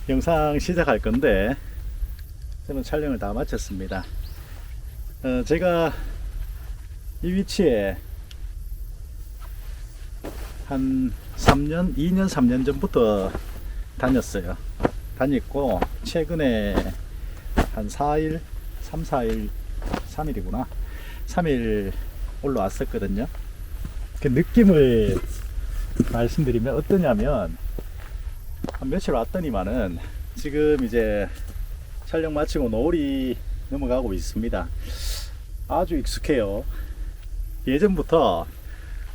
영상 시작할 건데 저는 촬영을 다 마쳤습니다. 제가 이 위치에 한 2년 3년 전부터 다녔고 최근에 한 4일 3일이구나 3일 올라왔었거든요. 그 느낌을 말씀드리면 어떠냐면, 한 며칠 왔더니만은 지금 이제 촬영 마치고 노을이 넘어가고 있습니다. 아주 익숙해요. 예전부터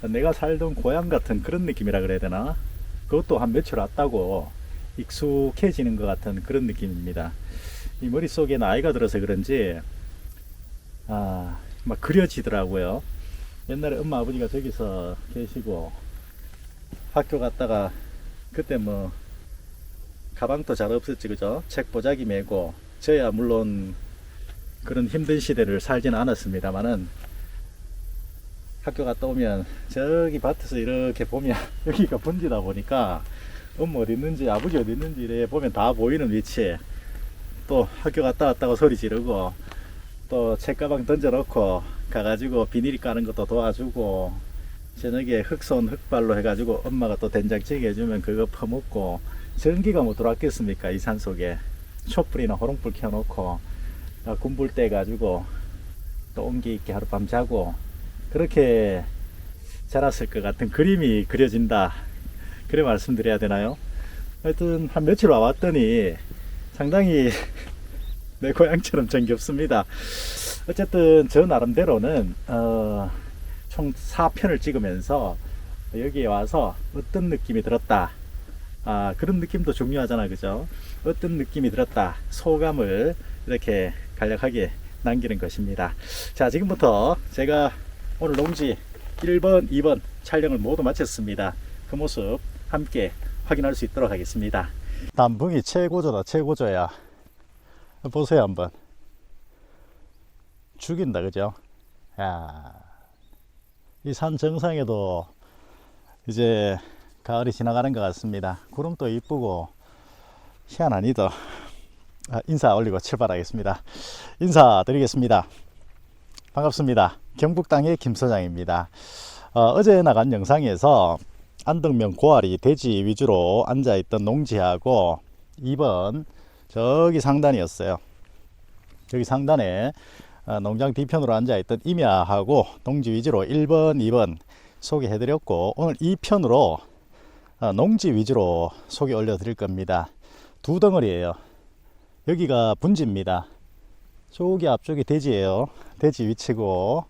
내가 살던 고향 같은 그런 느낌이라 그래야 되나? 그것도 한 며칠 왔다고 익숙해지는 것 같은 그런 느낌입니다. 이 머릿속에 나이가 들어서 그런지 막 그려지더라고요. 옛날에 엄마 아버지가 저기서 계시고 학교 갔다가 그때 뭐 가방도 잘 없었지, 그죠? 책 보자기 메고, 저야 물론 그런 힘든 시대를 살지는 않았습니다만은 학교 갔다 오면 저기 밭에서 이렇게 보면 여기가 분지다 보니까 엄마 어디 있는지 아버지 어디 있는지 이래 보면 다 보이는 위치에 또 학교 갔다 왔다고 소리 지르고 또 책가방 던져놓고 가가지고 비닐 까는 것도 도와주고 저녁에 흑손 흑발로 해가지고 엄마가 또 된장찌개 해주면 그거 퍼먹고, 전기가 뭐 들어왔겠습니까 이 산속에. 촛불이나 호롱불 켜놓고 군불 떼 가지고 또 온기 있게 하룻밤 자고 그렇게 자랐을 것 같은 그림이 그려진다, 그래 말씀드려야 되나요? 하여튼 한 며칠 와봤더니 상당히 내 고향처럼 정겹습니다. 어쨌든 저 나름대로는 총 4편을 찍으면서 여기에 와서 어떤 느낌이 들었다, 그런 느낌도 중요하잖아, 그죠? 어떤 느낌이 들었다, 소감을 이렇게 간략하게 남기는 것입니다. 자, 지금부터 제가 오늘 농지 1번, 2번 촬영을 모두 마쳤습니다. 그 모습 함께 확인할 수 있도록 하겠습니다. 단풍이 최고조다, 최고조야. 보세요 한번. 죽인다, 그죠? 야, 이 산 정상에도 이제 가을이 지나가는 것 같습니다. 구름도 이쁘고 희한하니도. 인사 올리고 출발하겠습니다. 인사드리겠습니다. 반갑습니다. 경북 땅의 김소장입니다. 어제 나간 영상에서 안덕면 고아리 대지 위주로 앉아있던 농지하고 2번 저기 상단이었어요. 여기 상단에 농장 뒤편으로 앉아있던 임야하고 농지 위주로 1번, 2번 소개해드렸고, 오늘 2편으로 농지 위주로 소개 올려드릴 겁니다. 두 덩어리예요. 여기가 분지입니다. 저기 앞쪽이 대지예요. 대지 위치고,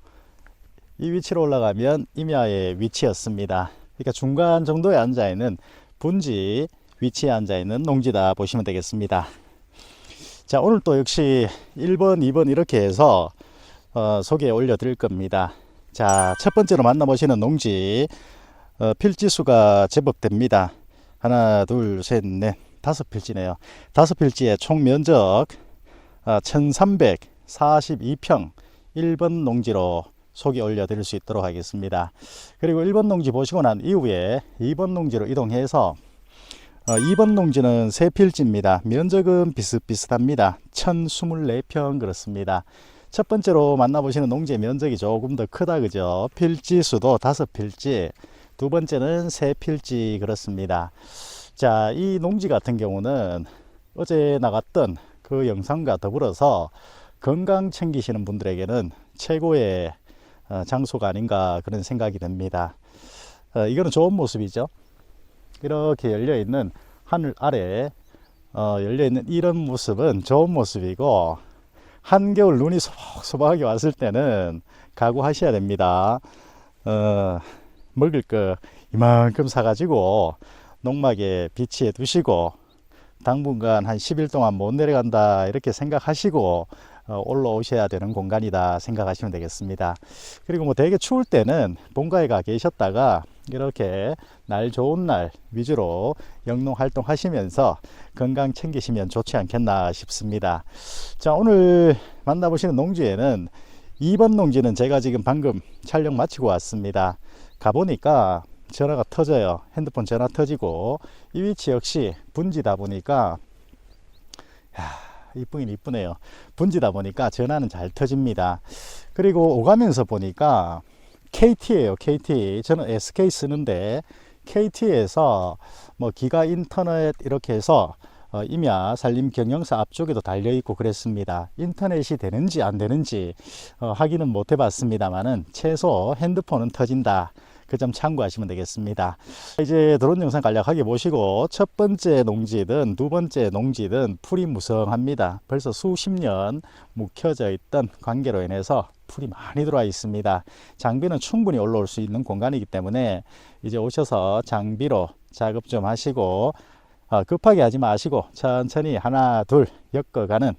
이 위치로 올라가면 임야의 위치였습니다. 그러니까 중간 정도에 앉아있는 분지 위치에 앉아있는 농지다 보시면 되겠습니다. 자, 오늘 또 역시 1번, 2번 이렇게 해서 소개 올려드릴 겁니다. 자, 첫 번째로 만나보시는 농지, 필지수가 제법 됩니다. 하나, 둘, 셋, 넷, 5필지네요. 5필지의 총 면적 1342평 1번 농지로 소개 올려드릴 수 있도록 하겠습니다. 그리고 1번 농지 보시고 난 이후에 2번 농지로 이동해서 2번 농지는 3필지입니다. 면적은 비슷비슷합니다. 1024평 그렇습니다. 첫 번째로 만나보시는 농지의 면적이 조금 더 크다, 그죠? 필지 수도 5필지, 두 번째는 3필지 그렇습니다. 자, 이 농지 같은 경우는 어제 나갔던 그 영상과 더불어서 건강 챙기시는 분들에게는 최고의 장소가 아닌가 그런 생각이 듭니다. 이거는 좋은 모습이죠. 이렇게 열려있는 하늘 아래 열려있는 이런 모습은 좋은 모습이고, 한겨울 눈이 소박하게 왔을 때는 각오하셔야 됩니다. 먹을 거 이만큼 사가지고 농막에 비치해 두시고 당분간 한 10일 동안 못 내려간다 이렇게 생각하시고 올라오셔야 되는 공간이다 생각하시면 되겠습니다. 그리고 뭐 되게 추울 때는 본가에 가 계셨다가 이렇게 날 좋은 날 위주로 영농 활동 하시면서 건강 챙기시면 좋지 않겠나 싶습니다. 자, 오늘 만나보시는 농지에는 2번 농지는 제가 지금 방금 촬영 마치고 왔습니다. 가보니까 전화가 터져요. 핸드폰 전화 터지고, 이 위치 역시 분지다 보니까 이쁘긴 이쁘네요. 분지다 보니까 전화는 잘 터집니다. 그리고 오가면서 보니까 KT예요. KT. 저는 SK 쓰는데 KT에서 뭐 기가 인터넷 이렇게 해서 임야 산림 경영사 앞쪽에도 달려 있고 그랬습니다. 인터넷이 되는지 안 되는지 확인은 못 해봤습니다만은 최소 핸드폰은 터진다. 그 점 참고하시면 되겠습니다. 이제 드론 영상 간략하게 보시고 첫 번째 농지든 두 번째 농지든 풀이 무성합니다. 벌써 수십 년 묵혀져 있던 관계로 인해서 풀이 많이 들어와 있습니다. 장비는 충분히 올라올 수 있는 공간이기 때문에 이제 오셔서 장비로 작업 좀 하시고 급하게 하지 마시고 천천히 하나 둘 엮어가는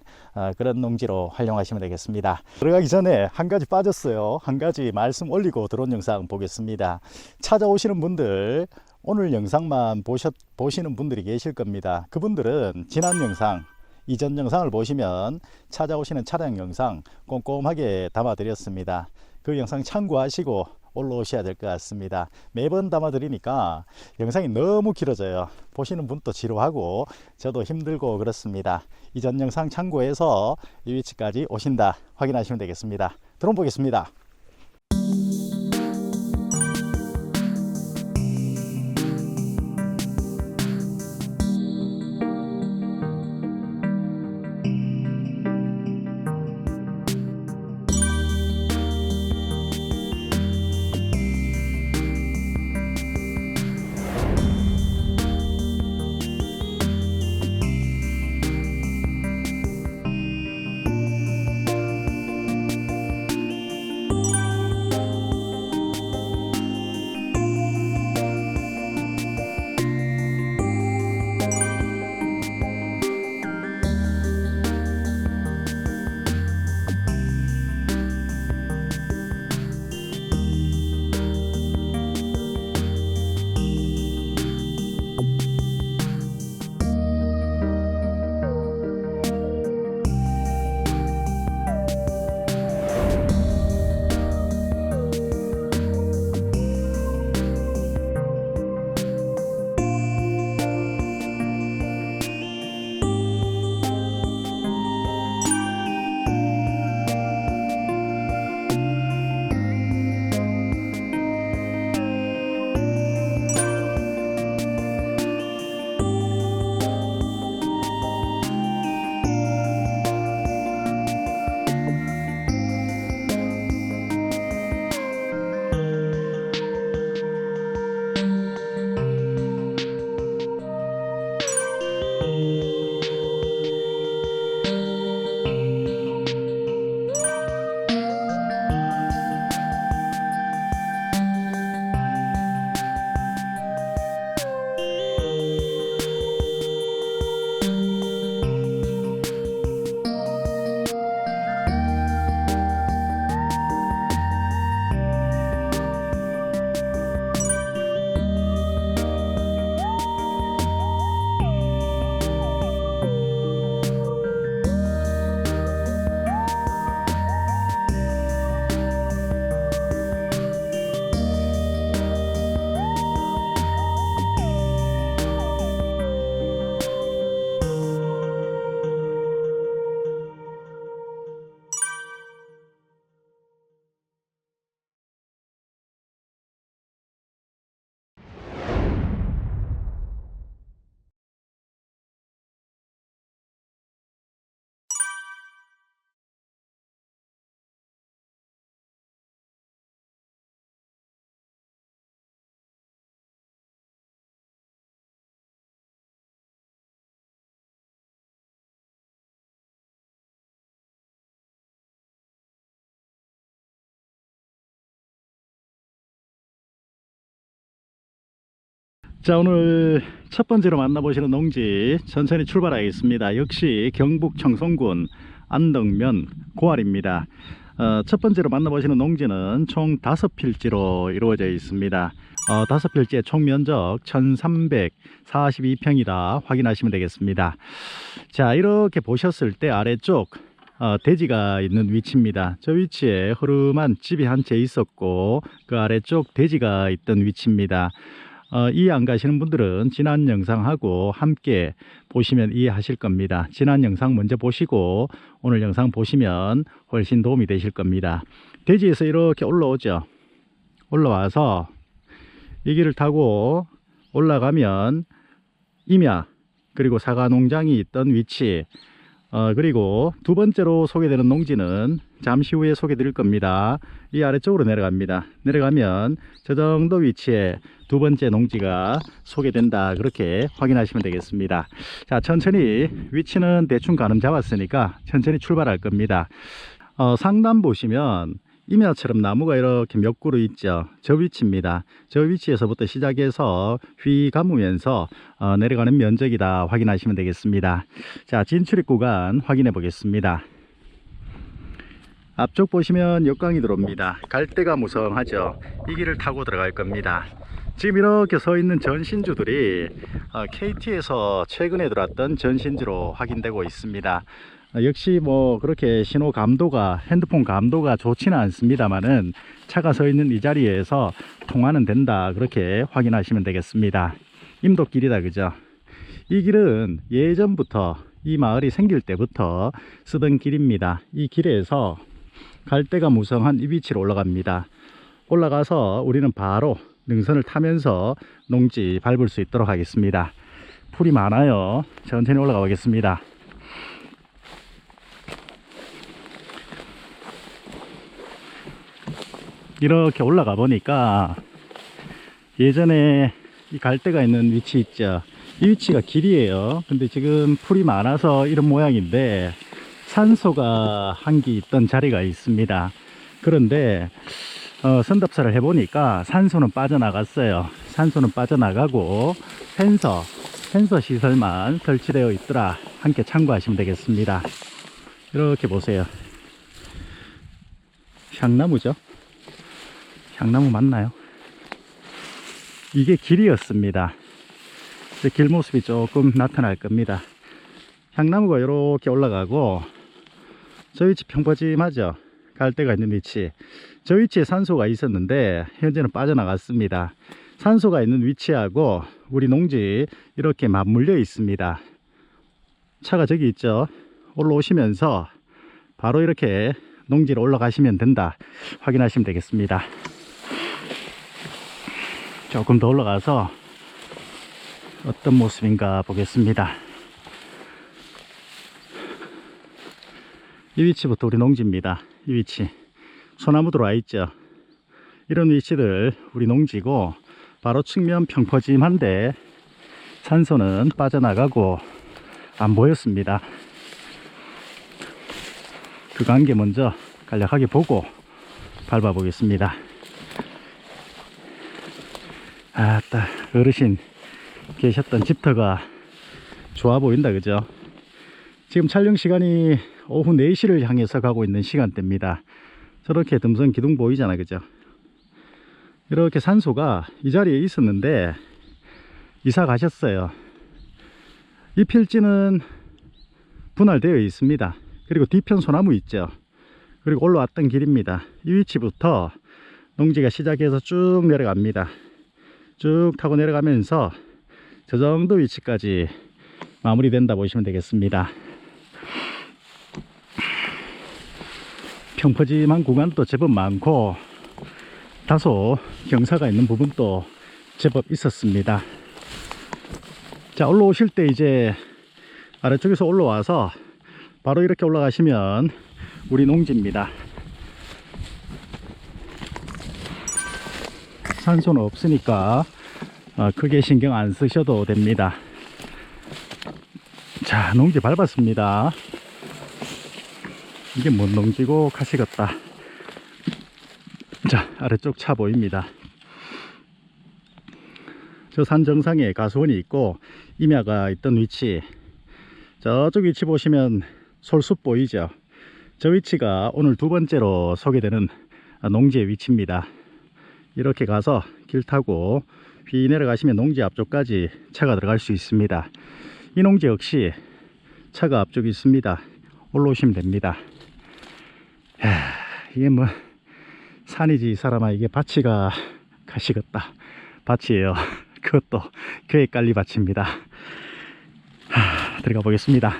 그런 농지로 활용하시면 되겠습니다. 들어가기 전에 한 가지 빠졌어요. 한 가지 말씀 올리고 드론 영상 보겠습니다. 찾아오시는 분들 오늘 영상만 보시는 분들이 계실 겁니다. 그분들은 지난 영상 이전 영상을 보시면 찾아오시는 차량 영상 꼼꼼하게 담아 드렸습니다. 그 영상 참고하시고 올라오셔야 될 것 같습니다. 매번 담아 드리니까 영상이 너무 길어져요. 보시는 분도 지루하고 저도 힘들고 그렇습니다. 이전 영상 참고해서 이 위치까지 오신다 확인하시면 되겠습니다. 드론 보겠습니다. 자, 오늘 첫 번째로 만나보시는 농지 천천히 출발하겠습니다. 역시 경북 청송군 안덕면 고알입니다. 첫 번째로 만나보시는 농지는 총 5필지로 이루어져 있습니다. 5필지의 총 면적 1342평이다 확인하시면 되겠습니다. 자, 이렇게 보셨을 때 아래쪽 대지가 있는 위치입니다. 저 위치에 흐름한 집이 한 채 있었고 그 아래쪽 대지가 있던 위치입니다. 이해 안 가시는 분들은 지난 영상하고 함께 보시면 이해하실 겁니다. 지난 영상 먼저 보시고 오늘 영상 보시면 훨씬 도움이 되실 겁니다. 대지에서 이렇게 올라오죠. 올라와서 이 길을 타고 올라가면 임야 그리고 사과 농장이 있던 위치, 그리고 두 번째로 소개되는 농지는 잠시 후에 소개 드릴 겁니다. 이 아래쪽으로 내려갑니다. 내려가면 저 정도 위치에 두 번째 농지가 소개된다, 그렇게 확인하시면 되겠습니다. 자, 천천히 위치는 대충 가늠 잡았으니까 천천히 출발할 겁니다. 상단 보시면 임야처럼 나무가 이렇게 몇 그루 있죠. 저 위치입니다. 저 위치에서부터 시작해서 휘 감으면서 내려가는 면적이다 확인하시면 되겠습니다. 자, 진출입 구간 확인해 보겠습니다. 앞쪽 보시면 역광이 들어옵니다. 갈대가 무성하죠. 이 길을 타고 들어갈 겁니다. 지금 이렇게 서 있는 전신주들이 KT에서 최근에 들어왔던 전신주로 확인되고 있습니다. 역시 뭐 그렇게 신호 감도가, 핸드폰 감도가 좋지는 않습니다만은 차가 서 있는 이 자리에서 통화는 된다, 그렇게 확인하시면 되겠습니다. 임도길이다, 그죠? 이 길은 예전부터, 이 마을이 생길 때부터 쓰던 길입니다. 이 길에서 갈대가 무성한 이 위치로 올라갑니다. 올라가서 우리는 바로 능선을 타면서 농지 밟을 수 있도록 하겠습니다. 풀이 많아요. 천천히 올라가 보겠습니다. 이렇게 올라가 보니까 예전에 이 갈대가 있는 위치 있죠. 이 위치가 길이에요. 근데 지금 풀이 많아서 이런 모양인데 산소가 한 기 있던 자리가 있습니다. 그런데 선답사를 해보니까 산소는 빠져나갔어요. 산소는 빠져나가고 펜서 시설만 설치되어 있더라. 함께 참고하시면 되겠습니다. 이렇게 보세요. 향나무죠. 향나무 맞나요? 이게 길이었습니다. 길 모습이 조금 나타날 겁니다. 향나무가 이렇게 올라가고 저 위치 평퍼짐하죠. 갈대가 있는 위치, 저 위치에 산소가 있었는데 현재는 빠져나갔습니다. 산소가 있는 위치하고 우리 농지 이렇게 맞물려 있습니다. 차가 저기 있죠. 올라오시면서 바로 이렇게 농지로 올라가시면 된다 확인하시면 되겠습니다. 조금 더 올라가서 어떤 모습인가 보겠습니다. 이 위치부터 우리 농지입니다. 이 위치 소나무 들어와 있죠. 이런 위치들 우리 농지고 바로 측면 평퍼짐한데 산소는 빠져나가고 안 보였습니다. 그 관계 먼저 간략하게 보고 밟아 보겠습니다. 아따, 어르신 계셨던 집터가 좋아 보인다, 그죠? 지금 촬영 시간이 오후 4시를 향해서 가고 있는 시간대입니다. 저렇게 듬성 기둥 보이잖아, 그죠? 이렇게 산소가 이 자리에 있었는데 이사 가셨어요. 이 필지는 분할되어 있습니다. 그리고 뒤편 소나무 있죠. 그리고 올라왔던 길입니다. 이 위치부터 농지가 시작해서 쭉 내려갑니다. 쭉 타고 내려가면서 저 정도 위치까지 마무리된다 보시면 되겠습니다. 평퍼짐한 구간도 제법 많고 다소 경사가 있는 부분도 제법 있었습니다. 자, 올라오실 때 이제 아래쪽에서 올라와서 바로 이렇게 올라가시면 우리 농지입니다. 산소는 없으니까 크게 신경 안 쓰셔도 됩니다. 자, 농지 밟았습니다. 이게 뭔 농지고 가시겠다. 자, 아래쪽 차 보입니다. 저 산 정상에 가수원이 있고 임야가 있던 위치, 저쪽 위치 보시면 솔숲 보이죠. 저 위치가 오늘 두 번째로 소개되는 농지의 위치입니다. 이렇게 가서 길 타고 휘 내려가시면 농지 앞쪽까지 차가 들어갈 수 있습니다. 이 농지 역시 차가 앞쪽에 있습니다. 올라오시면 됩니다. 이게 뭐 산이지 이 사람아, 이게 밭이가 가시겠다. 밭이에요. 그것도 교회 깔리밭입니다. 들어가 보겠습니다.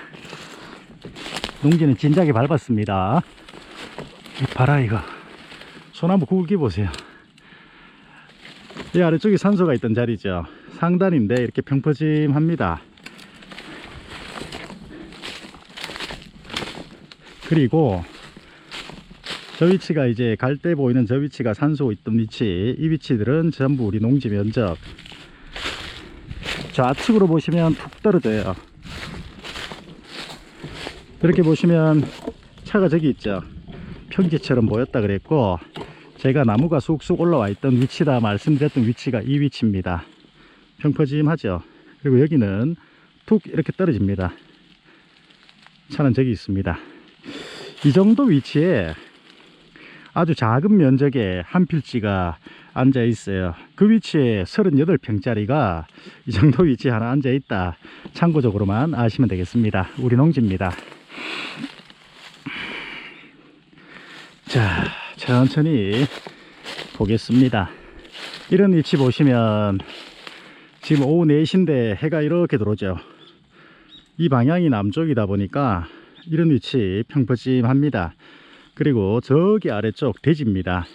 농지는 진작에 밟았습니다. 봐라 이거 소나무 굵기 보세요. 이 아래쪽이 산소가 있던 자리죠. 상단인데 이렇게 평퍼짐합니다. 그리고 저 위치가 이제 갈 때 보이는 저 위치가 산소 있던 위치, 이 위치들은 전부 우리 농지 면적. 좌측으로 보시면 툭 떨어져요. 이렇게 보시면 차가 저기 있죠. 평지처럼 보였다 그랬고, 제가 나무가 쑥쑥 올라와 있던 위치다 말씀드렸던 위치가 이 위치입니다. 평퍼짐하죠. 그리고 여기는 툭 이렇게 떨어집니다. 차는 저기 있습니다. 이 정도 위치에 아주 작은 면적의 한 필지가 앉아 있어요. 그 위치에 38평짜리가 이 정도 위치에 하나 앉아 있다. 참고적으로만 아시면 되겠습니다. 우리 농지입니다. 자, 천천히 보겠습니다. 이런 위치 보시면 지금 오후 4시인데 해가 이렇게 들어오죠. 이 방향이 남쪽이다 보니까 이런 위치 평퍼짐합니다. 그리고 저기 아래쪽 대지입니다.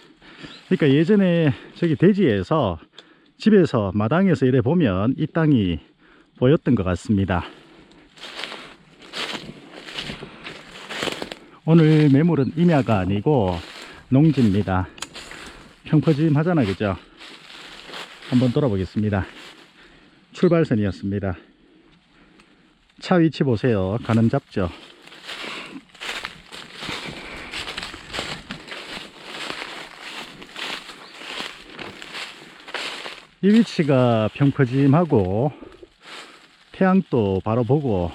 그러니까 예전에 저기 대지에서 집에서 마당에서 이래 보면 이 땅이 보였던 것 같습니다. 오늘 매물은 임야가 아니고 농지입니다. 평퍼짐하잖아, 그죠? 한번 돌아보겠습니다. 출발선이었습니다. 차 위치 보세요. 가늠 잡죠. 이 위치가 평퍼짐하고 태양도 바로 보고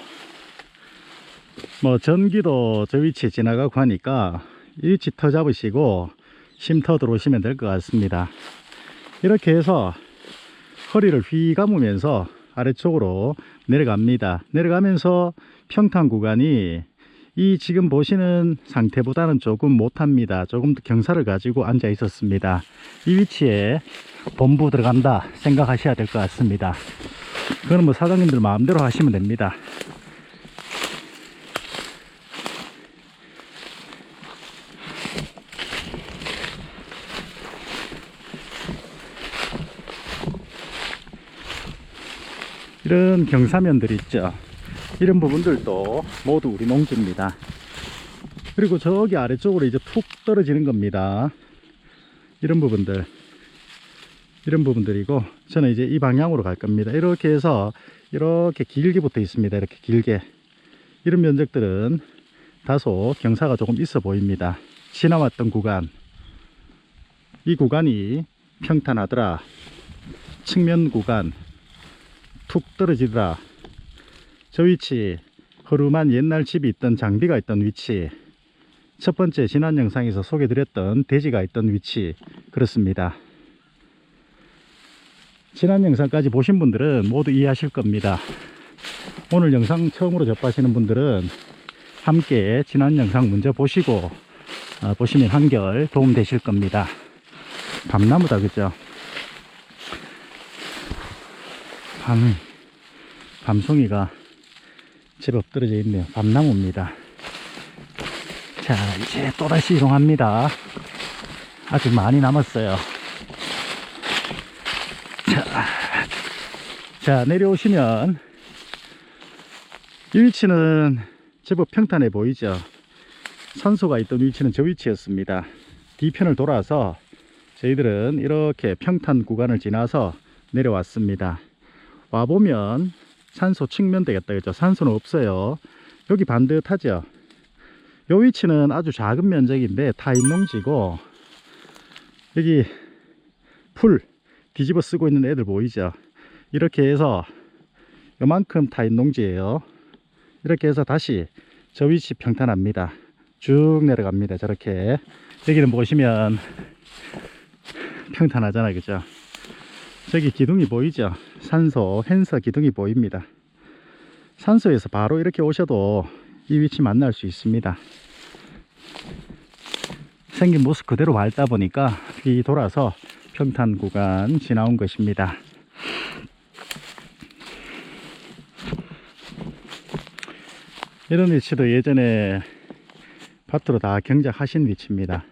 뭐 전기도 저 위치에 지나가고 하니까 이 위치 터 잡으시고 쉼터 들어오시면 될 것 같습니다. 이렇게 해서 허리를 휘 감으면서 아래쪽으로 내려갑니다. 내려가면서 평탄 구간이 이 지금 보시는 상태보다는 조금 못합니다. 조금 더 경사를 가지고 앉아 있었습니다. 이 위치에 본부 들어간다 생각하셔야 될 것 같습니다. 그건 뭐 사장님들 마음대로 하시면 됩니다. 이런 경사면들 있죠. 이런 부분들도 모두 우리 농지입니다. 그리고 저기 아래쪽으로 이제 툭 떨어지는 겁니다. 이런 부분들이고 저는 이제 이 방향으로 갈 겁니다. 이렇게 해서 이렇게 길게 붙어 있습니다. 이렇게 길게. 이런 면적들은 다소 경사가 조금 있어 보입니다. 지나왔던 구간, 이 구간이 평탄하더라. 측면 구간 툭 떨어지더라. 저 위치 허름한 옛날 집이 있던 장비가 있던 위치, 첫 번째 지난 영상에서 소개드렸던 대지가 있던 위치, 그렇습니다. 지난 영상까지 보신 분들은 모두 이해하실 겁니다. 오늘 영상 처음으로 접하시는 분들은 함께 지난 영상 먼저 보시고 보시면 한결 도움 되실 겁니다. 밤나무다, 그죠? 밤송이가 제법 떨어져 있네요. 밤나무입니다. 자, 이제 또다시 이동합니다. 아직 많이 남았어요. 자, 내려오시면 이 위치는 제법 평탄해 보이죠? 산소가 있던 위치는 저 위치였습니다. 뒤편을 돌아서 저희들은 이렇게 평탄 구간을 지나서 내려왔습니다. 와보면 산소 측면 되겠다, 그죠? 산소는 없어요. 여기 반듯하죠? 요 위치는 아주 작은 면적인데 타인농지고, 여기 풀 뒤집어 쓰고 있는 애들 보이죠? 이렇게 해서 요만큼 타인농지예요. 이렇게 해서 다시 저 위치 평탄합니다. 쭉 내려갑니다. 저렇게. 여기는 보시면 평탄하잖아요, 그죠? 저기 기둥이 보이죠? 산소 헨서 기둥이 보입니다. 산소에서 바로 이렇게 오셔도 이 위치 만날 수 있습니다. 생긴 모습 그대로 밟다 보니까 뒤 돌아서 평탄 구간 지나온 것입니다. 이런 위치도 예전에 밭으로 다 경작하신 위치입니다.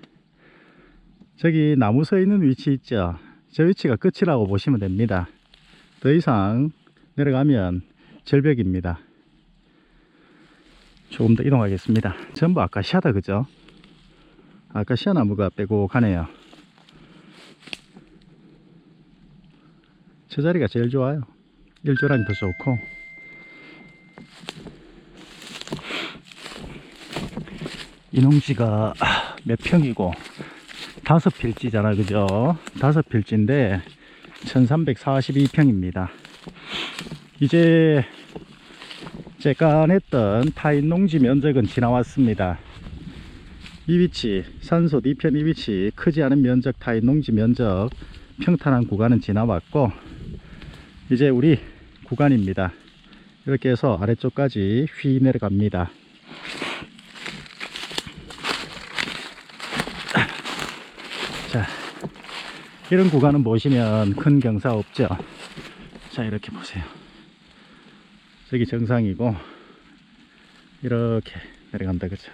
저기 나무 서 있는 위치 있죠? 저 위치가 끝이라고 보시면 됩니다. 더 이상 내려가면 절벽입니다. 조금 더 이동하겠습니다. 전부 아카시아다, 그죠? 아카시아 나무가 빼곡하네요. 저 자리가 제일 좋아요. 일조량이 더 좋고. 이 농지가 몇 평이고 5필지잖아, 그죠? 5필지인데 1342평입니다. 이제 째깐했던 타인 농지 면적은 지나왔습니다. 이 위치, 산소 뒤편 이 위치, 크지 않은 면적 타인 농지 면적 평탄한 구간은 지나왔고, 이제 우리 구간입니다. 이렇게 해서 아래쪽까지 휘 내려갑니다. 자, 이런 구간은 보시면 큰 경사 없죠? 자, 이렇게 보세요. 저기 정상이고 이렇게 내려간다, 그죠?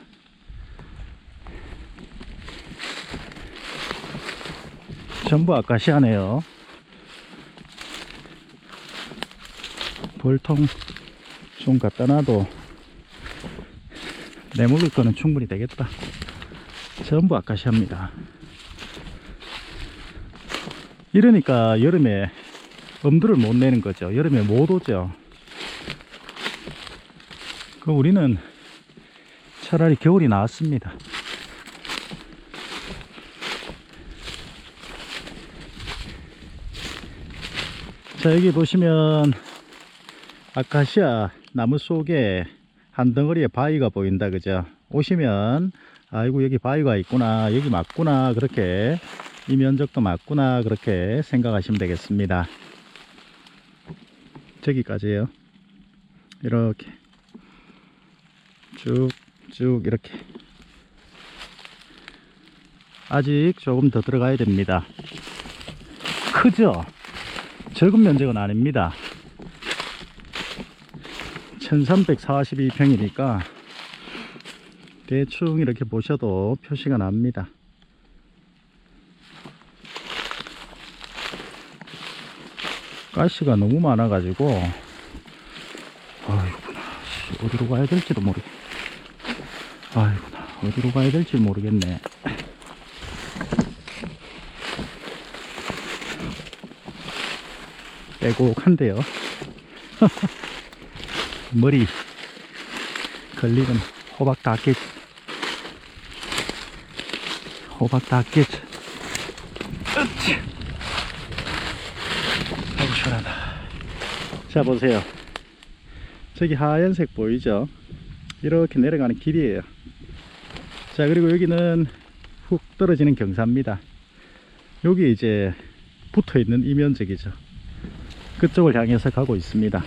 전부 아카시아네요. 볼통 좀 갖다 놔도 내 먹을 거는 충분히 되겠다. 전부 아카시아입니다. 이러니까 여름에 엄두를 못 내는 거죠. 여름에 못 오죠. 그럼 우리는 차라리 겨울이 나았습니다. 자, 여기 보시면 아카시아 나무 속에 한 덩어리의 바위가 보인다, 그죠? 오시면 아이고 여기 바위가 있구나, 여기 맞구나, 그렇게 이 면적도 맞구나, 그렇게 생각하시면 되겠습니다. 저기까지요. 이렇게 쭉쭉 이렇게. 아직 조금 더 들어가야 됩니다. 크죠? 적은 면적은 아닙니다. 1342평이니까 대충 이렇게 보셔도 표시가 납니다. 가시가 너무 많아 가지고 아이구나, 어디로 가야 될지도 아이구나, 어디로 가야 될지 모르겠네. 빼곡한데요. 머리 걸리면 호박 다 깨지. 호박 다 깨지. 아이고 시원하다. 자, 보세요. 저기 하얀색 보이죠? 이렇게 내려가는 길이에요. 자, 그리고 여기는 훅 떨어지는 경사입니다. 여기 이제 붙어 있는 이 면적이죠. 그쪽을 향해서 가고 있습니다.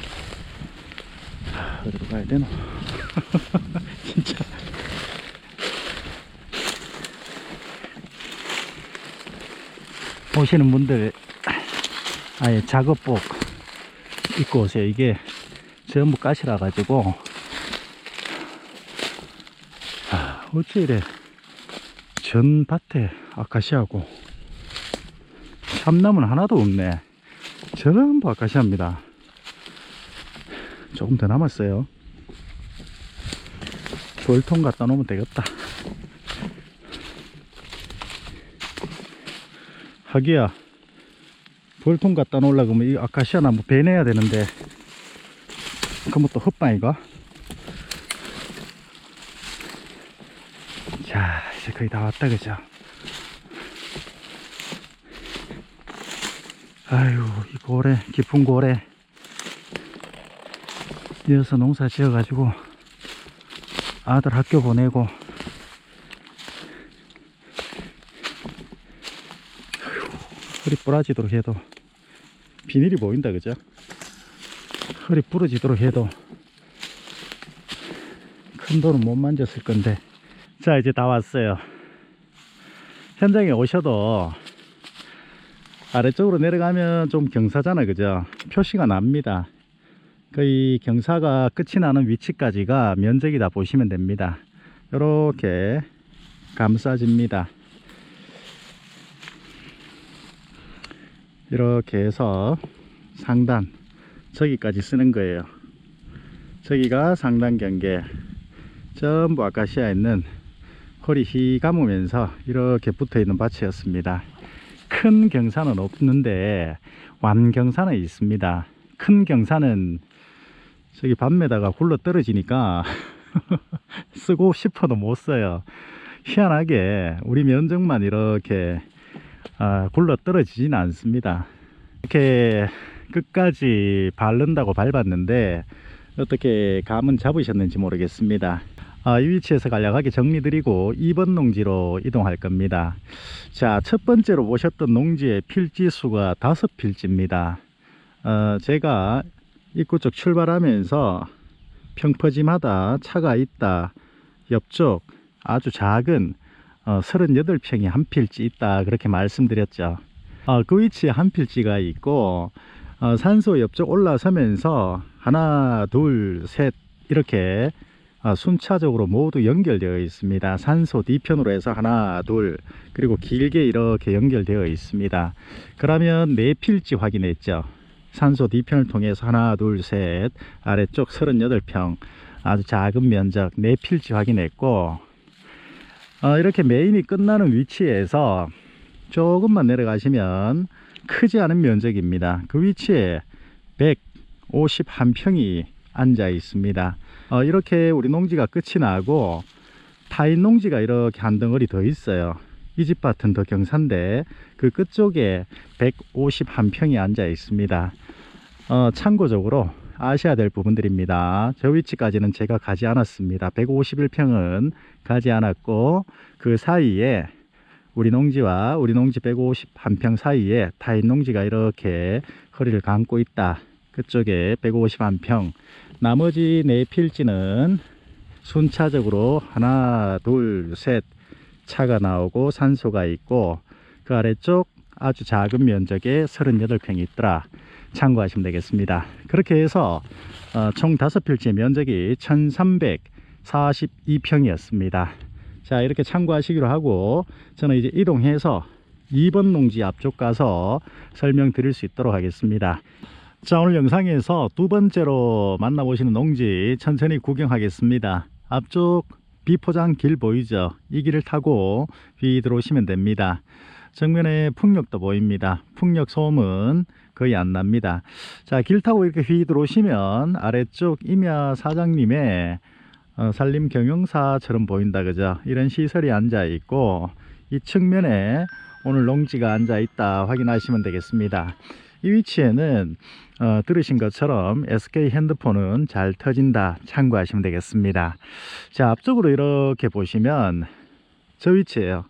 어디로 가야 되노? 진짜. 오시는 분들 아예 작업복 입고 오세요. 이게 전부 가시라 가지고 어째 이래 전 밭에 아카시아고 참나무는 하나도 없네. 전부 아카시아입니다. 조금 더 남았어요. 돌통 갖다 놓으면 되겠다. 하기야 돌통 갖다 놓으려고 하면 이 아카시아 나무 베내야 되는데 그럼 또 헛방이가. 자, 이제 거의 다 왔다, 그죠? 아유, 이 고래, 깊은 고래 이어서 농사 지어 가지고 아들 학교 보내고 허리 부러지도록 해도 비닐이 보인다, 그죠? 허리 부러지도록 해도 큰 돌은 못 만졌을 건데. 자, 이제 다 왔어요. 현장에 오셔도 아래쪽으로 내려가면 좀 경사잖아, 그죠? 표시가 납니다. 거의 경사가 끝이 나는 위치까지가 면적이다 보시면 됩니다. 이렇게 감싸집니다. 이렇게 해서 상단 저기까지 쓰는 거예요. 저기가 상단 경계, 전부 아카시아에 있는 허리 휘 감으면서 이렇게 붙어 있는 밭이었습니다. 큰 경사는 없는데 완경사는 있습니다. 큰 경사는 저기 밤에다가 굴러 떨어지니까 쓰고 싶어도 못 써요. 희한하게 우리 면적만 이렇게 굴러 떨어지진 않습니다. 이렇게 끝까지 바른다고 밟았는데 어떻게 감은 잡으셨는지 모르겠습니다. 이 위치에서 간략하게 정리 드리고 2번 농지로 이동할 겁니다. 자, 첫 번째로 보셨던 농지의 필지 수가 5필지입니다. 제가 입구 쪽 출발하면서 평퍼짐하다, 차가 있다, 옆쪽 아주 작은 38평이 한 필지 있다, 그렇게 말씀드렸죠. 그 위치에 한 필지가 있고 산소 옆쪽 올라서면서 하나, 둘, 셋 이렇게 순차적으로 모두 연결되어 있습니다. 산소 뒤편으로 해서 하나, 둘, 그리고 길게 이렇게 연결되어 있습니다. 그러면 4필지 확인했죠. 산소 뒤편을 통해서 하나, 둘, 셋, 아래쪽 38평 아주 작은 면적 4필지 확인했고, 이렇게 메인이 끝나는 위치에서 조금만 내려가시면 크지 않은 면적입니다. 그 위치에 151평이 앉아 있습니다. 이렇게 우리 농지가 끝이 나고 타인 농지가 이렇게 한 덩어리 더 있어요. 이 집 밭은 더 경사인데 그 끝쪽에 151평이 앉아 있습니다. 참고적으로 아셔야 될 부분들입니다. 저 위치까지는 제가 가지 않았습니다. 151평은 가지 않았고 그 사이에 우리 농지와 우리 농지 151평 사이에 타인 농지가 이렇게 허리를 감고 있다. 그쪽에 151평, 나머지 4필지는 순차적으로 하나, 둘, 셋 차가 나오고 산소가 있고 그 아래쪽 아주 작은 면적에 38평이 있더라. 참고하시면 되겠습니다. 그렇게 해서 총 5필지의 면적이 1342평이었습니다. 자, 이렇게 참고하시기로 하고 저는 이제 이동해서 2번 농지 앞쪽 가서 설명드릴 수 있도록 하겠습니다. 자, 오늘 영상에서 두 번째로 만나보시는 농지 천천히 구경하겠습니다. 앞쪽 비포장 길 보이죠? 이 길을 타고 휘 들어오시면 됩니다. 정면에 풍력도 보입니다. 풍력 소음은 거의 안 납니다. 자, 길 타고 이렇게 휘 들어오시면 아래쪽 임야 사장님의 산림경영사처럼 보인다, 그죠? 이런 시설이 앉아 있고 이 측면에 오늘 농지가 앉아 있다 확인하시면 되겠습니다. 이 위치에는 들으신 것처럼 SK 핸드폰은 잘 터진다 참고하시면 되겠습니다. 자, 앞쪽으로 이렇게 보시면 저 위치예요.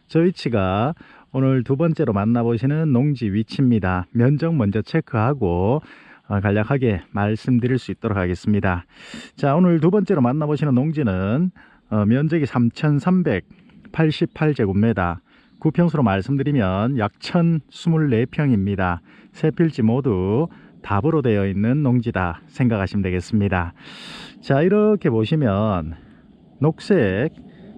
저 위치가 오늘 두 번째로 만나보시는 농지 위치입니다. 면적 먼저 체크하고 간략하게 말씀드릴 수 있도록 하겠습니다. 자, 오늘 두 번째로 만나보시는 농지는 면적이 3,388제곱미터, 구평수로 말씀드리면 약 1,024평입니다. 세 필지 모두 답으로 되어 있는 농지다 생각하시면 되겠습니다. 자, 이렇게 보시면 녹색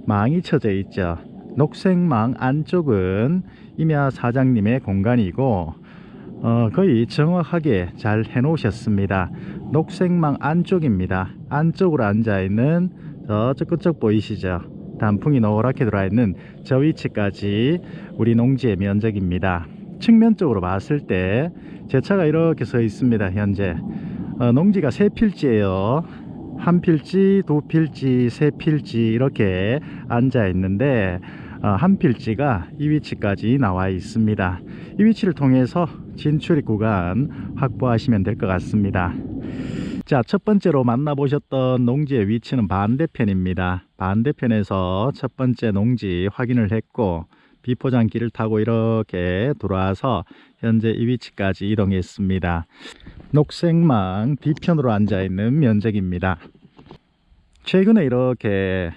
망이 쳐져 있죠. 녹색망 안쪽은 임야 사장님의 공간이고 거의 정확하게 잘 해 놓으셨습니다. 녹색망 안쪽입니다. 안쪽으로 앉아 있는 저쪽 끝쪽 보이시죠? 단풍이 노랗게 들어와 있는 저 위치까지 우리 농지의 면적입니다. 측면 쪽으로 봤을 때 제 차가 이렇게 서 있습니다. 현재 농지가 세 필지예요. 한 필지, 두 필지, 세 필지 이렇게 앉아 있는데 한 필지가 이 위치까지 나와 있습니다. 이 위치를 통해서 진출입 구간 확보하시면 될 것 같습니다. 자, 첫 번째로 만나보셨던 농지의 위치는 반대편입니다. 반대편에서 첫 번째 농지 확인을 했고 비포장길을 타고 이렇게 들어와서 현재 이 위치까지 이동했습니다. 녹색망 뒤편으로 앉아 있는 면적입니다. 최근에 이렇게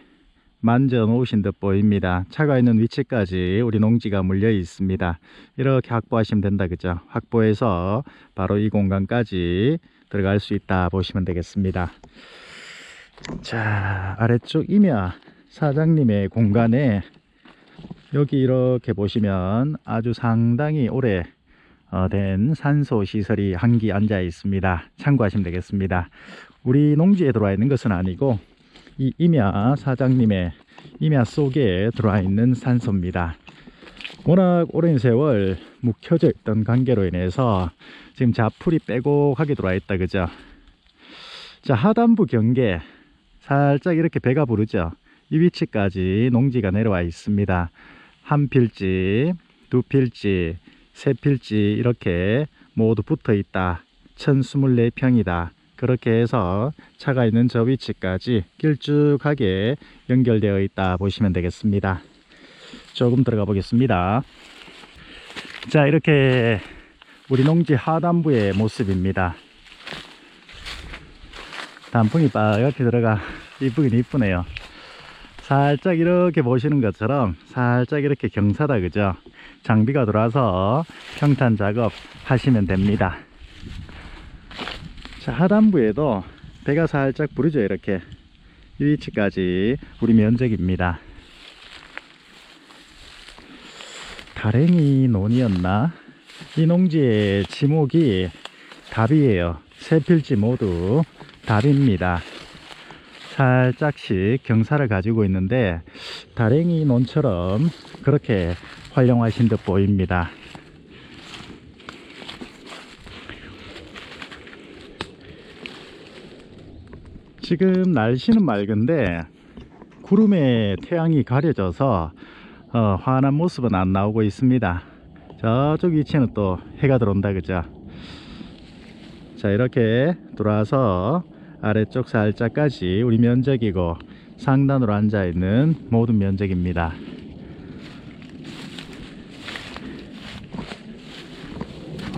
만져 놓으신 듯 보입니다. 차가 있는 위치까지 우리 농지가 물려 있습니다. 이렇게 확보하시면 된다, 그죠? 확보해서 바로 이 공간까지 들어갈 수 있다 보시면 되겠습니다. 자, 아래쪽 임야 사장님의 공간에 여기 이렇게 보시면 아주 상당히 오래 된 산소 시설이 한 기 앉아 있습니다. 참고하시면 되겠습니다. 우리 농지에 들어와 있는 것은 아니고 이 임야 사장님의 임야 속에 들어와 있는 산소입니다. 워낙 오랜 세월 묵혀져 있던 관계로 인해서 지금 자풀이 빼곡하게 들어와 있다, 그죠? 자, 하단부 경계 살짝 이렇게 배가 부르죠. 이 위치까지 농지가 내려와 있습니다. 한 필지, 두 필지, 세 필지 이렇게 모두 붙어 있다. 1024평이다. 그렇게 해서 차가 있는 저 위치까지 길쭉하게 연결되어 있다 보시면 되겠습니다. 조금 들어가 보겠습니다. 자, 이렇게 우리 농지 하단부의 모습입니다. 단풍이 빨갛게 들어가 이쁘긴 이쁘네요. 살짝 이렇게 보시는 것처럼 살짝 이렇게 경사다, 그죠? 장비가 들어와서 평탄 작업 하시면 됩니다. 자, 하단부에도 배가 살짝 부르죠. 이렇게 이 위치까지 우리 면적입니다. 다랭이 논이었나? 이 농지의 지목이 답이에요. 세 필지 모두 답입니다. 살짝씩 경사를 가지고 있는데 다랭이 논처럼 그렇게 활용하신 듯 보입니다. 지금 날씨는 맑은데 구름에 태양이 가려져서 환한 모습은 안 나오고 있습니다. 저쪽 위치는 또 해가 들어온다, 그죠? 자, 이렇게 들어와서 아래쪽 살짝까지 우리 면적이고 상단으로 앉아 있는 모든 면적입니다.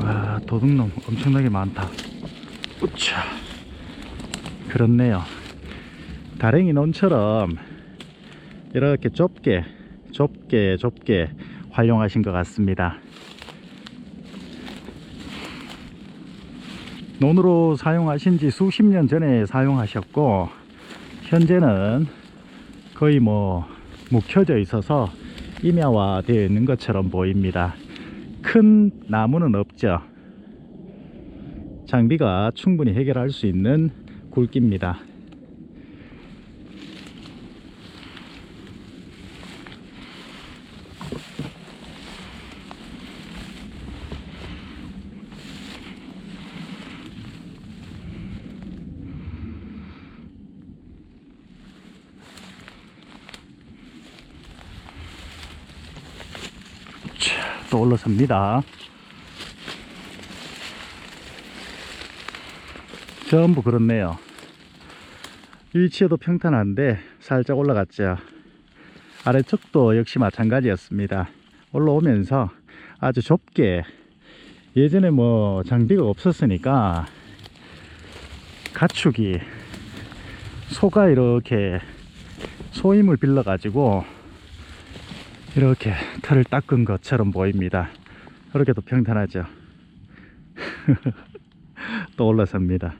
와, 도둑놈 엄청나게 많다. 우차, 그렇네요. 다랭이 논처럼 이렇게 좁게 활용하신 것 같습니다. 논으로 사용하신 지 수십 년 전에 사용하셨고 현재는 거의 묵혀져 있어서 임야화 되어 있는 것처럼 보입니다. 큰 나무는 없죠. 장비가 충분히 해결할 수 있는 굵기입니다. 또 올라섭니다. 전부 그렇네요. 이 위치에도 평탄한데 살짝 올라갔죠. 아래쪽도 역시 마찬가지였습니다. 올라오면서 아주 좁게, 예전에 장비가 없었으니까 가축이, 소가 이렇게 소임을 빌려 가지고 이렇게 털을 닦은 것처럼 보입니다. 그렇게도 평탄하죠. 또 올라섭니다.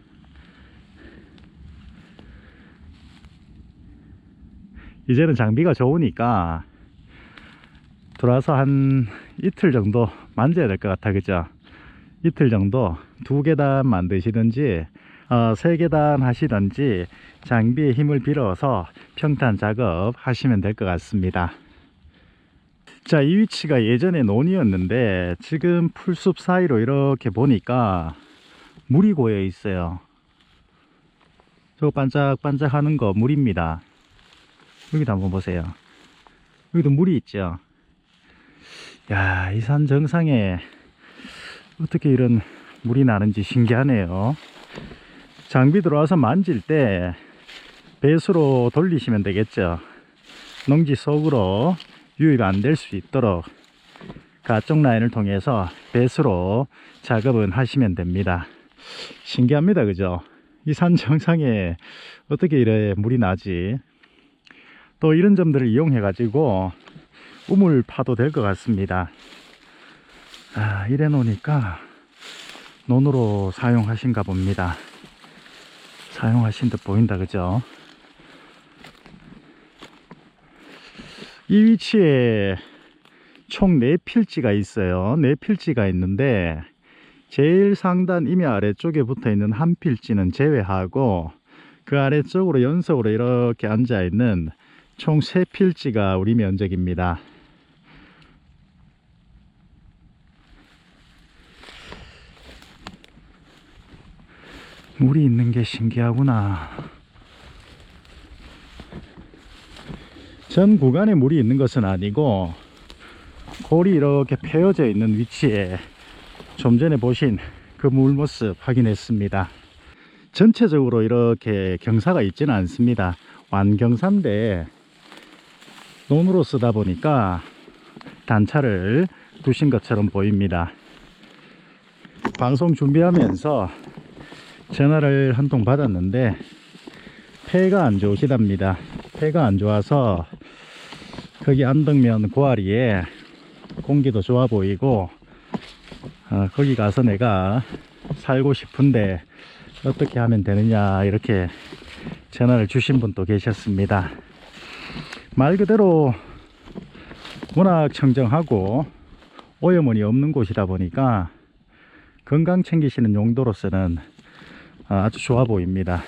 이제는 장비가 좋으니까 들어와서 한 이틀 정도 만져야 될 것 같아, 그죠? 이틀 정도 2계단 만드시든지 3계단 하시든지 장비에 힘을 빌어서 평탄 작업 하시면 될 것 같습니다. 자, 이 위치가 예전에 논이었는데 지금 풀숲 사이로 이렇게 보니까 물이 고여 있어요. 저거 반짝반짝 하는 거 물입니다. 여기도 한번 보세요. 여기도 물이 있죠. 야, 이 산 정상에 어떻게 이런 물이 나는지 신기하네요. 장비 들어와서 만질 때 배수로 돌리시면 되겠죠. 농지 속으로 유입 안 될 수 있도록 가쪽 라인을 통해서 배수로 작업은 하시면 됩니다. 신기합니다, 그죠? 이 산 정상에 어떻게 이래 물이 나지? 또 이런 점들을 이용해 가지고 우물 파도 될 것 같습니다. 이래 놓으니까 논으로 사용하신가 봅니다. 사용하신 듯 보인다, 그죠? 이 위치에 총 4필지가 있어요. 4필지가 있는데 제일 상단 임야 아래쪽에 붙어 있는 한 필지는 제외하고 그 아래쪽으로 연속으로 이렇게 앉아 있는 총 3필지가 우리 면적입니다. 물이 있는 게 신기하구나. 전 구간에 물이 있는 것은 아니고 골이 이렇게 패여져 있는 위치에 좀 전에 보신 그 물 모습 확인했습니다. 전체적으로 이렇게 경사가 있지는 않습니다. 완경사인데 논으로 쓰다 보니까 단차를 두신 것처럼 보입니다. 방송 준비하면서 전화를 한 통 받았는데 폐가 안 좋으시답니다. 폐가 안 좋아서 거기 안덕면 고아리에 공기도 좋아 보이고 거기 가서 내가 살고 싶은데 어떻게 하면 되느냐 이렇게 전화를 주신 분도 계셨습니다. 말 그대로 워낙 청정하고 오염원이 없는 곳이다 보니까 건강 챙기시는 용도로서는 아주 좋아 보입니다.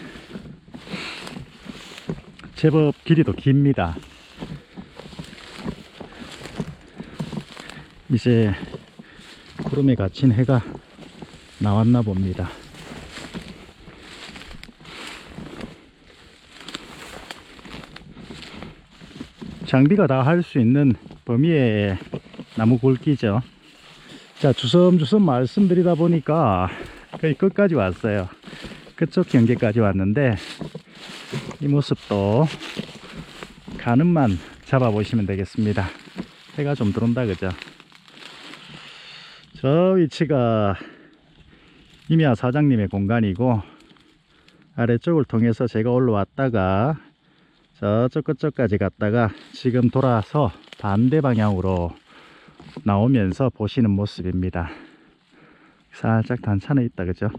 제법 길이도 깁니다. 이제 구름에 갇힌 해가 나왔나 봅니다. 장비가 다 할 수 있는 범위의 나무 굵기죠. 자, 주섬주섬 말씀드리다 보니까 거의 끝까지 왔어요. 끝쪽 경계까지 왔는데 이 모습도 가늠만 잡아보시면 되겠습니다. 해가 좀 들어온다, 그죠? 저 위치가 임야 사장님의 공간이고 아래쪽을 통해서 제가 올라왔다가 저쪽 끝쪽까지 갔다가 지금 돌아서 반대 방향으로 나오면서 보시는 모습입니다. 살짝 단차는 있다, 그죠?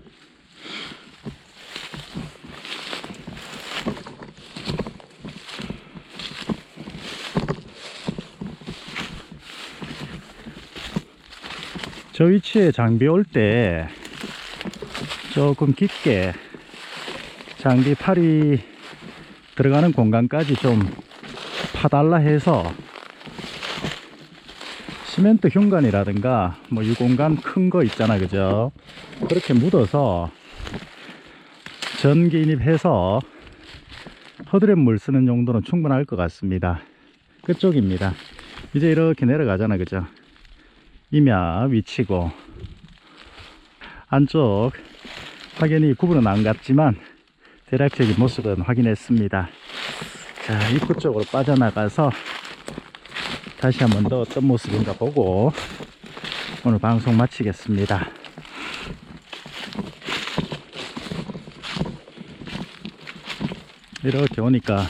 저 위치에 장비 올 때 조금 깊게 장비 팔이 들어가는 공간까지 좀 파달라 해서 시멘트 흉관이라든가 뭐 이 공간 큰 거 있잖아, 그죠? 그렇게 묻어서 전기 인입해서 허드렛물 쓰는 용도는 충분할 것 같습니다. 끝쪽입니다. 이제 이렇게 내려가잖아, 그죠? 임야 위치고 안쪽 확연히 구분은 안 갔지만 대략적인 모습은 확인했습니다. 자, 입구 쪽으로 빠져나가서 다시 한번 더 어떤 모습인가 보고 오늘 방송 마치겠습니다. 이렇게 오니까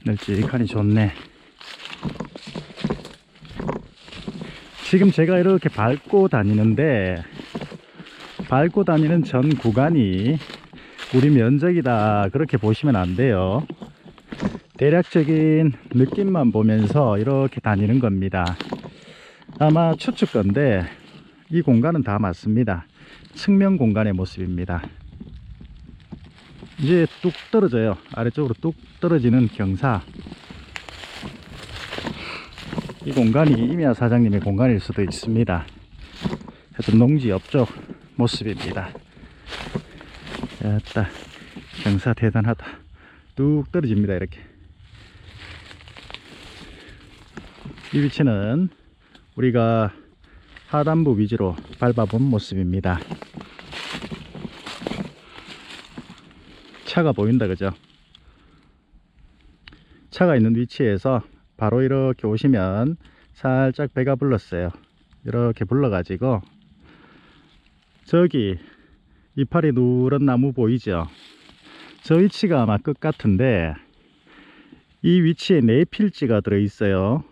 널찍하니 좋네. 지금 제가 이렇게 밟고 다니는데 밟고 다니는 전 구간이 우리 면적이다 그렇게 보시면 안 돼요. 대략적인 느낌만 보면서 이렇게 다니는 겁니다. 아마 추측 건데 이 공간은 다 맞습니다. 측면 공간의 모습입니다. 이제 뚝 떨어져요. 아래쪽으로 뚝 떨어지는 경사. 이 공간이 임야 사장님의 공간일 수도 있습니다. 하여튼 농지 옆쪽 모습입니다. 됐다. 경사 대단하다. 뚝 떨어집니다. 이렇게. 이 위치는 우리가 하단부 위주로 밟아본 모습입니다. 차가 보인다, 그죠? 차가 있는 위치에서 바로 이렇게 오시면 살짝 배가 불렀어요. 이렇게 불러가지고 저기 이파리 누런 나무 보이죠? 저 위치가 아마 끝 같은데 이 위치에 4필지가 들어있어요.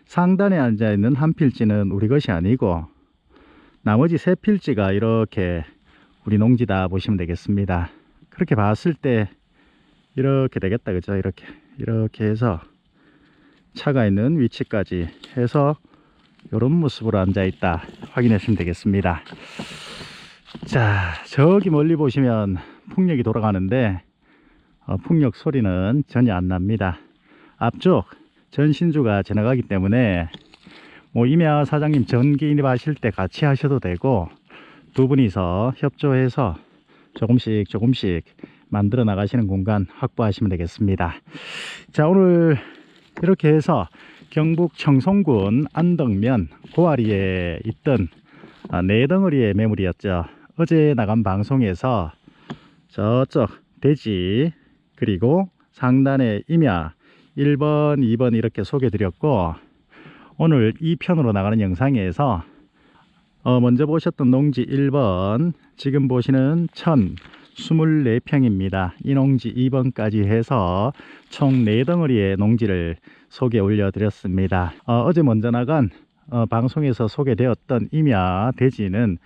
상단에 앉아있는 한 필지는 우리 것이 아니고 나머지 세 필지가 이렇게 우리 농지다 보시면 되겠습니다. 그렇게 봤을 때 이렇게 되겠다, 그죠? 이렇게 해서 차가 있는 위치까지 해서 이런 모습으로 앉아 있다 확인하시면 되겠습니다. 자, 저기 멀리 보시면 풍력이 돌아가는데 풍력 소리는 전혀 안 납니다. 앞쪽 전신주가 지나가기 때문에 뭐 임야 사장님 전기인입하실 때 같이 하셔도 되고, 두 분이서 협조해서 조금씩 만들어 나가시는 공간 확보하시면 되겠습니다. 자, 오늘 이렇게 해서 경북 청송군 안덕면 고아리에 있던 네 덩어리의 매물이었죠. 어제 나간 방송에서 저쪽 대지 그리고 상단의 임야 1번 2번 이렇게 소개해 드렸고, 오늘 2편으로 나가는 영상에서 먼저 보셨던 농지 1번, 지금 보시는 1024평입니다. 이 농지 2번까지 해서 총 4덩어리의 농지를 소개 올려드렸습니다. 어제 먼저 나간 방송에서 소개되었던 임야 대지는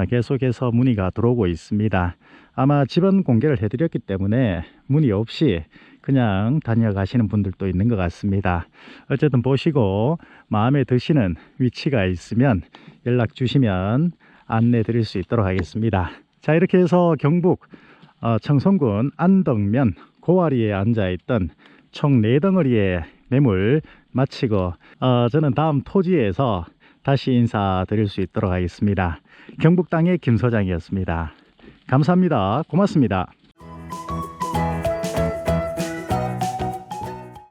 계속해서 문의가 들어오고 있습니다. 아마 지번 공개를 해드렸기 때문에 문의 없이 그냥 다녀가시는 분들도 있는 것 같습니다. 어쨌든 보시고 마음에 드시는 위치가 있으면 연락 주시면 안내 드릴 수 있도록 하겠습니다. 자, 이렇게 해서 경북 청송군 안덕면 고아리에 앉아있던 총 4덩어리의 매물 마치고 저는 다음 토지에서 다시 인사드릴 수 있도록 하겠습니다. 경북 땅의 김 소장이었습니다. 감사합니다. 고맙습니다.